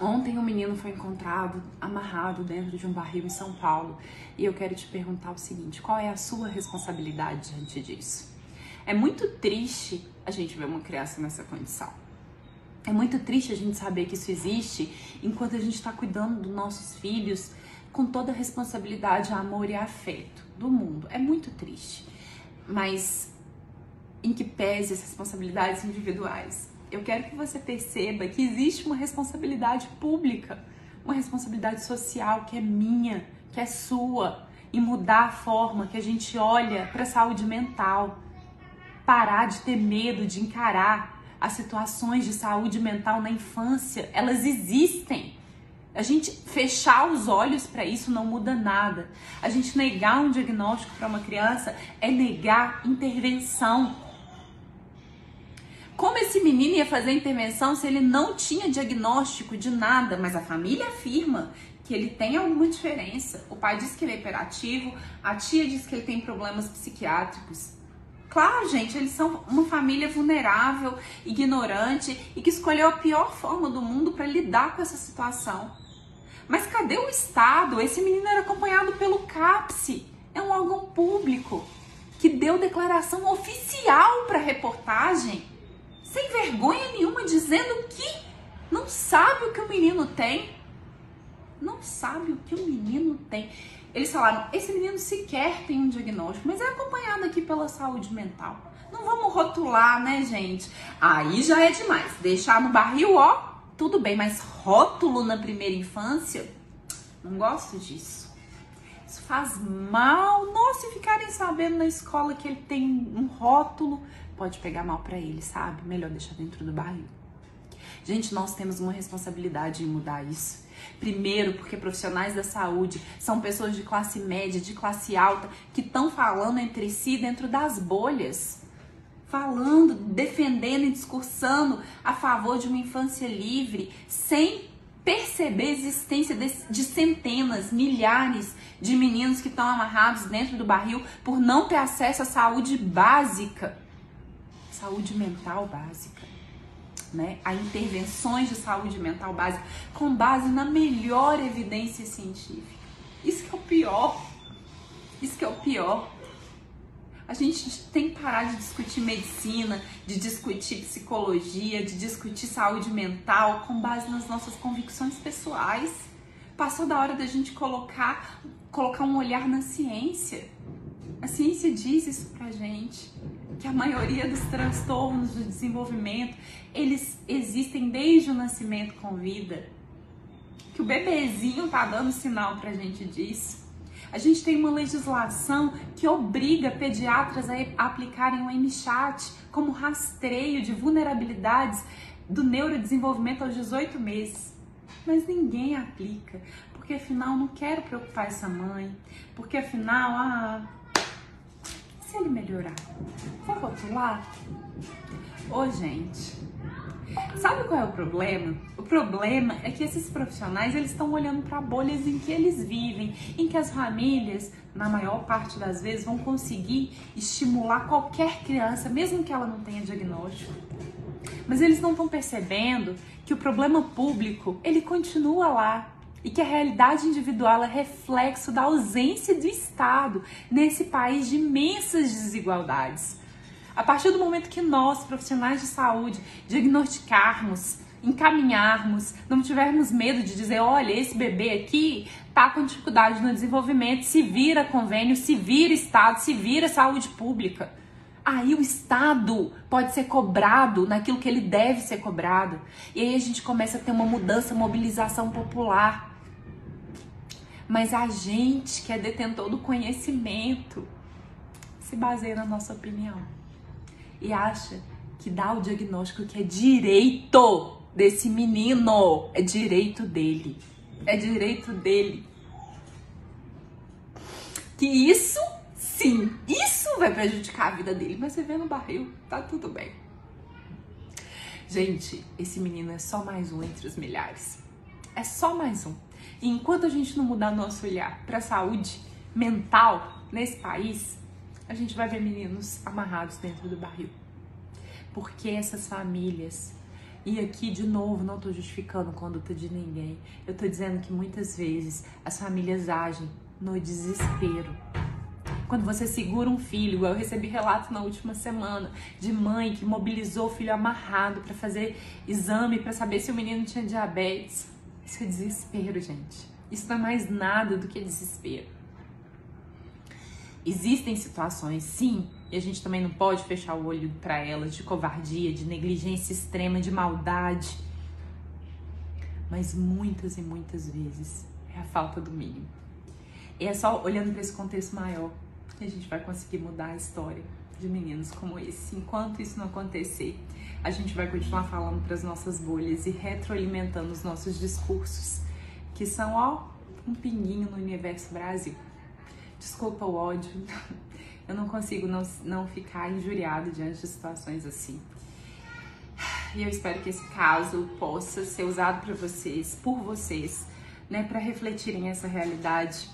Ontem um menino foi encontrado amarrado dentro de um barril em São Paulo e eu quero te perguntar o seguinte: qual é a sua responsabilidade diante disso? É muito triste a gente ver uma criança nessa condição. É muito triste a gente saber que isso existe enquanto a gente está cuidando dos nossos filhos com toda a responsabilidade, amor e afeto do mundo. É muito triste. Mas em que pese as responsabilidades individuais, eu quero que você perceba que existe uma responsabilidade pública, uma responsabilidade social que é minha, que é sua, em mudar a forma que a gente olha para a saúde mental. Parar de ter medo de encarar as situações de saúde mental na infância. Elas existem. A gente fechar os olhos para isso não muda nada. A gente negar um diagnóstico para uma criança é negar intervenção. Como esse menino ia fazer intervenção se ele não tinha diagnóstico de nada? Mas a família afirma que ele tem alguma diferença. O pai diz que ele é hiperativo, a tia diz que ele tem problemas psiquiátricos. Claro, gente, eles são uma família vulnerável, ignorante e que escolheu a pior forma do mundo para lidar com essa situação. Mas cadê o Estado? Esse menino era acompanhado pelo CAPS, é um órgão público que deu declaração oficial para a reportagem, sem vergonha nenhuma, dizendo que não sabe o que o menino tem. Não sabe o que o menino tem. Eles falaram, esse menino sequer tem um diagnóstico, mas é acompanhado aqui pela saúde mental. Não vamos rotular, né, gente? Aí já é demais. Deixar no barril, ó, tudo bem, mas rótulo na primeira infância, não gosto disso. Isso faz mal. Nossa, se ficarem sabendo na escola que ele tem um rótulo, pode pegar mal pra ele, sabe? Melhor deixar dentro do barril. Gente, nós temos uma responsabilidade em mudar isso. Primeiro, porque profissionais da saúde são pessoas de classe média, de classe alta, que estão falando entre si dentro das bolhas. Falando, defendendo e discursando a favor de uma infância livre, sem perceber a existência de centenas, milhares de meninos que estão amarrados dentro do barril por não ter acesso à saúde básica, saúde mental básica. Né, a intervenções de saúde mental básica com base na melhor evidência científica. Isso que é o pior. Isso que é o pior. A gente tem que parar de discutir medicina, de discutir psicologia, de discutir saúde mental com base nas nossas convicções pessoais. Passou da hora da gente colocar um olhar na ciência. A ciência diz isso pra gente, que a maioria dos transtornos do desenvolvimento, eles existem desde o nascimento com vida. Que o bebezinho tá dando sinal pra gente disso. A gente tem uma legislação que obriga pediatras a aplicarem o MChat como rastreio de vulnerabilidades do neurodesenvolvimento aos 18 meses. Mas ninguém aplica, porque afinal não quero preocupar essa mãe, porque afinal, se ele melhorar, vou rotular? Ô, gente, sabe qual é o problema? O problema é que esses profissionais, eles estão olhando para bolhas em que eles vivem, em que as famílias, na maior parte das vezes, vão conseguir estimular qualquer criança, mesmo que ela não tenha diagnóstico. Mas eles não estão percebendo que o problema público, ele continua lá. E que a realidade individual é reflexo da ausência do Estado nesse país de imensas desigualdades. A partir do momento que nós, profissionais de saúde, diagnosticarmos, encaminharmos, não tivermos medo de dizer, olha, esse bebê aqui tá com dificuldade no desenvolvimento, se vira convênio, se vira Estado, se vira saúde pública. Aí o Estado pode ser cobrado naquilo que ele deve ser cobrado. E aí a gente começa a ter uma mudança, mobilização popular. Mas a gente que é detentor do conhecimento se baseia na nossa opinião e acha que dá o diagnóstico que é direito desse menino, é direito dele, é direito dele. Que isso, sim, isso vai prejudicar a vida dele, mas você vê no barril, tá tudo bem. Gente, esse menino é só mais um entre os milhares, é só mais um. E enquanto a gente não mudar nosso olhar para a saúde mental nesse país, a gente vai ver meninos amarrados dentro do barril. Porque essas famílias E aqui, de novo, não tô justificando a conduta de ninguém. Eu tô dizendo que muitas vezes as famílias agem no desespero. Quando você segura um filho, eu recebi relato na última semana de mãe que mobilizou o filho amarrado para fazer exame para saber se o menino tinha diabetes. Isso é desespero, gente. Isso não é mais nada do que desespero. Existem situações, sim, e a gente também não pode fechar o olho para elas, de covardia, de negligência extrema, de maldade. Mas muitas e muitas vezes é a falta do mínimo. E é só olhando para esse contexto maior que a gente vai conseguir mudar a história de meninos como esse. Enquanto isso não acontecer, a gente vai continuar falando para as nossas bolhas e retroalimentando os nossos discursos, que são, ó, um pinguinho no universo Brasil. Desculpa o ódio, eu não consigo não ficar injuriado diante de situações assim. E eu espero que esse caso possa ser usado para vocês, por vocês, né, para refletirem essa realidade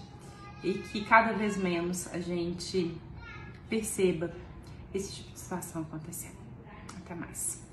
e que cada vez menos a gente perceba esse tipo de situação acontecendo. Até mais.